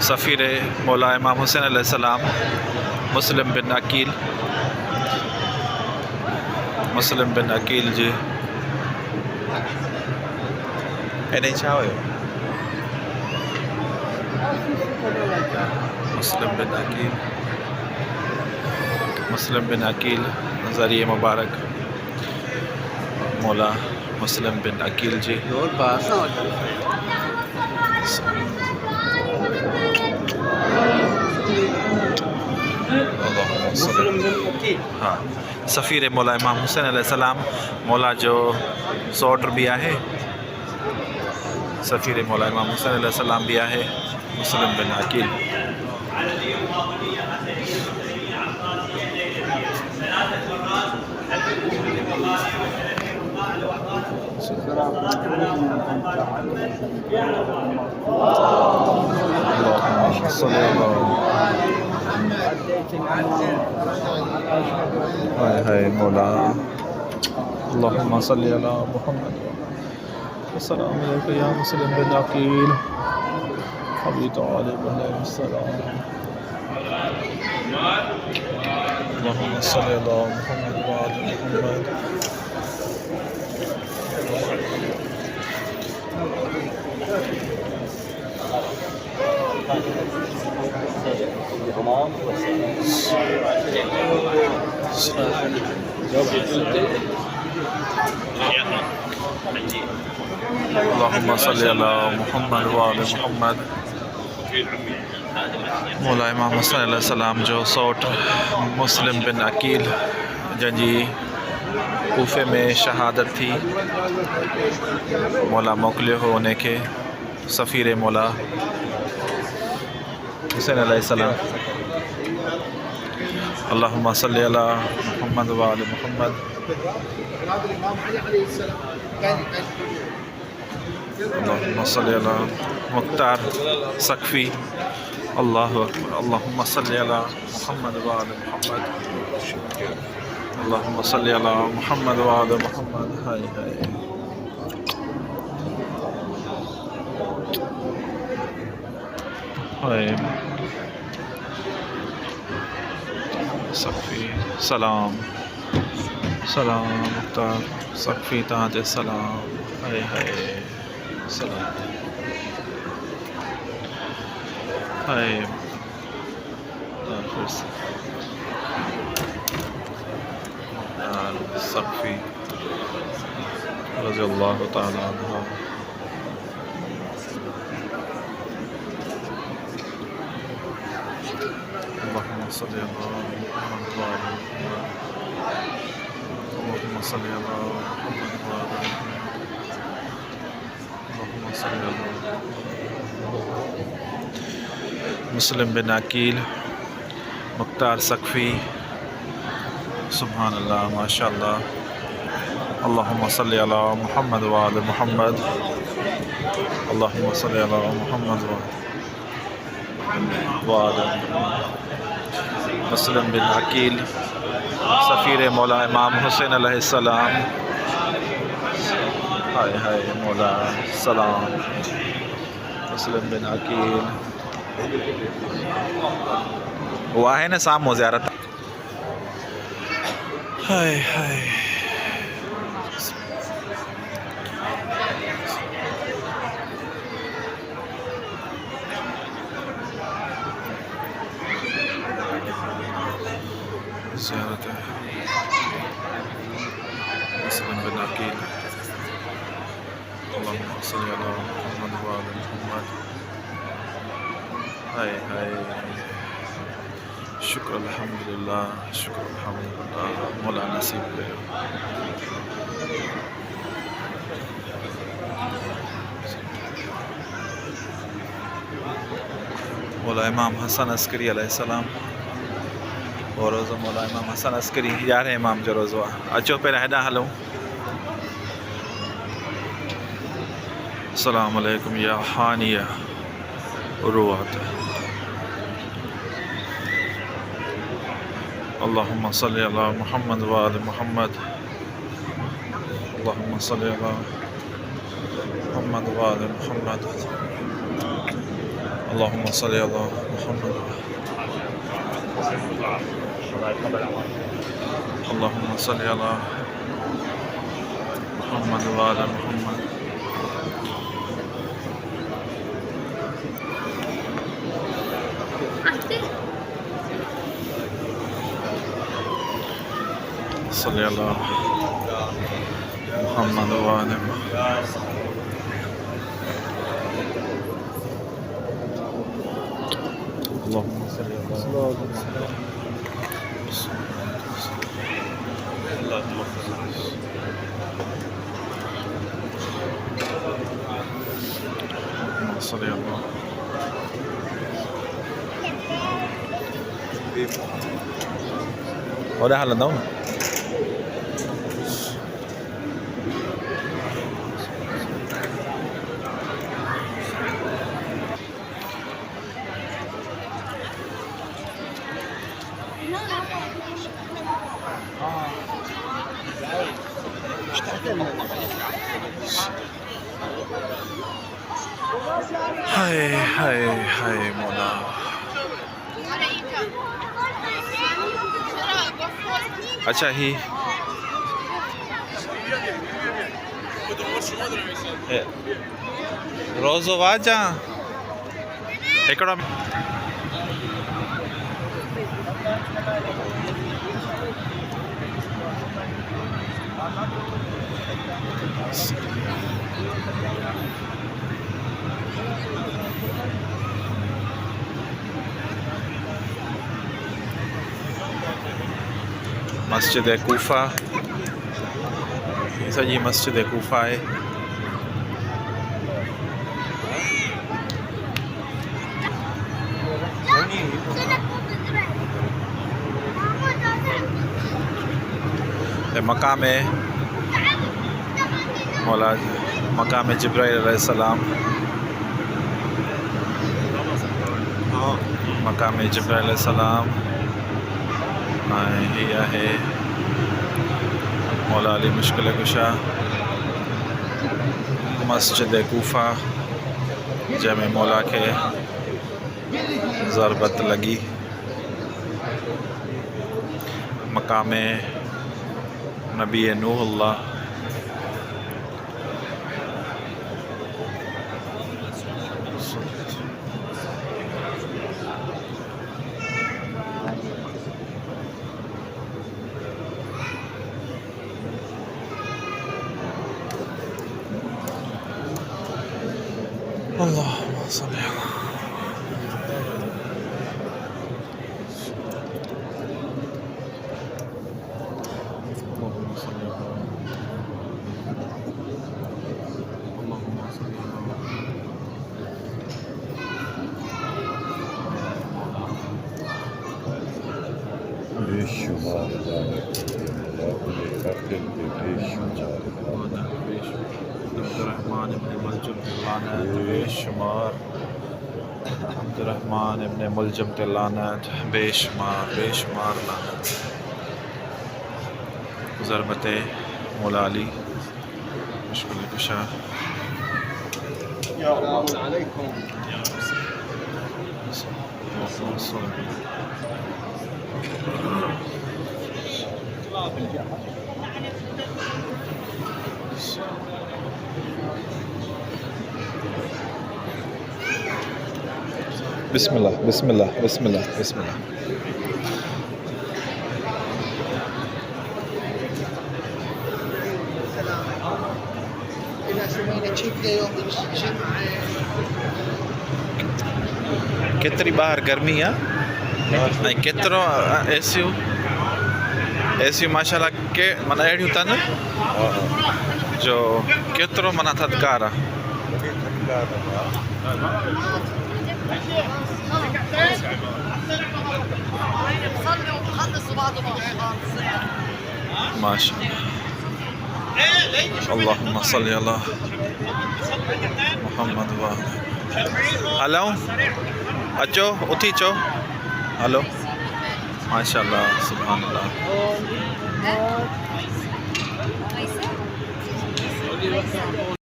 सफ़ीर मौला इमाम हुसैन अलैहिस्सलाम मुस्लिम बिन अकील जी इन्हें छा हुयो मुस्लिम बिन अकील ज़रिए मुबारक मौला मुस्लिम बिन अकील जी हाँ सफ़ीर मौला इमाम हुसैन अलैहिस्सलाम मौला जो सौट भी है सफ़ीर मौला इमाम हुसैन अलैहिस्सलाम भी है मुस्लिम बिन अकील हाय मौला अल्लाहुम्मा सल्ली अला मुहम्मद अस्सलाम अलैका या मुस्लिम बिन अकील अबी तालिब अलैहिस्सलाम अल्लाहुम्मा सल्ली अला मुहम्मद व आलि मुहम्मद अल्लाहुम्मा सल्ली अला मुहम्मद व आलि मुहम्मद मौला इमाम हुसैन अलैहिस्सलाम जो सौट मुस्लिम बिन अकील जंहिंजी कूफे में शहादत थी मौला मोकिलियो हो उनखे सफ़ीर मौला हुसैन अलैहिस्सलाम अल्लाहुम्मा सल्ली अला मुहम्मद व आलि मुहम्मद अल्लाहुम्मा सल्ली अला मुख्तार सकफ़ी अल्लाहु अकबर अल्लाहुम्मा सल्ली अला मुहम्मद व आलि मुहम्मद अल्लाहुम्मा सल्ली अला मुहम्मद व आलि मुहम्मद हाय सकफ़ी सलाम सलाम मुख्तार सकफ़ी तव्हांजे सलाम हाय सलाम हाय सकफ़ी रज़ियल्लाहु तआला अन्हा अल्लाहुम्मा सल्ली अला मुहम्मद व आलि मुहम्मद अल्लाहुम्मा सल्ली अला मुहम्मद व आलि मुहम्मद अल्लाहुम्मा सल्ली अला मुस्लिम बिन अकील मुख्तार सकफ़ी सुभान अल्लाह माशाअल्लाह अल्लाहुम्मा सल्ली अला मुहम्मद व आलि मुहम्मद अल्लाहुम्मा सल्ली अला मुहम्मद व आलि मुस्लिम बिन अकील सफ़ीर मौला इमाम हुसैन अलैहिस्सलाम हाय मौला सलाम मुस्लिम बिन अकील वो है ना सामो ज़ियारत हाय ज़ियारत मुस्लिम बिन अकील अल्लाहुम्मा सल्ली अला मुहम्मद व आलि मुहम्मद हाय शुक्र अल्हम्दुलिल्लाह मौला नसीब कयो मौला इमाम हसन अस्करी अलैहिस्सलाम और रोज़ो मौला इमाम हसन अस्करी 11 इमाम जो रोज़ो आहे अचो पहिरियों हेॾा हलूं अस्सलामु अलैकुम या हानिया उरुवत अल्लाहुम्मा सल्ली अला मुहम्मद व आलि मुहम्मद अल्लाहुम्मा सल्ली अला मुहम्मद व आलि मुहम्मद اللهم صل على محمد اللهم صل على محمد وعلى محمد صل على محمد وعلى محمد اللهم صل على اللهم صل على Udah halan daw na. Hai Mona. अच्छा ही रोज़ो वाजा एकड़ा मस्जिद कूफा सॼी मस्जिद कूफा है मकाम मौला मकाम जिब्राइल अलैहिस्सलाम मकाम जिब्राइल अलैहिस्सलाम ये है मौला अली मुश्किल कुशा मस्जिद कूफा जैमें मौला के ज़रबत लगी मकाम नबी नूहुल्लाह اللهم صل على बेशुमार अब्दुर्रहमान इब्न मुलजम लानत बेशुमार अब्दुर्रहमान इब्न मुलजम लानत बेशुमार बेशुमार लानत ज़रबत मौला अली मुश्किल कुशा बिस्मिल्लाह बिस्मिल्लाह बिस्मिल्लाह बिस्मिल्लाह केतरी बाहर गर्मी है नहीं केतरो एसी माशाल्लाह के मना अड़ियों तन जो केतरो मना थदकार माशाल्लाह अल्लाहुम्मा सल्ली अला मुहम्मद व हेलो अचो उठी चो हेलो माशाल्लाह सुभान अल्लाह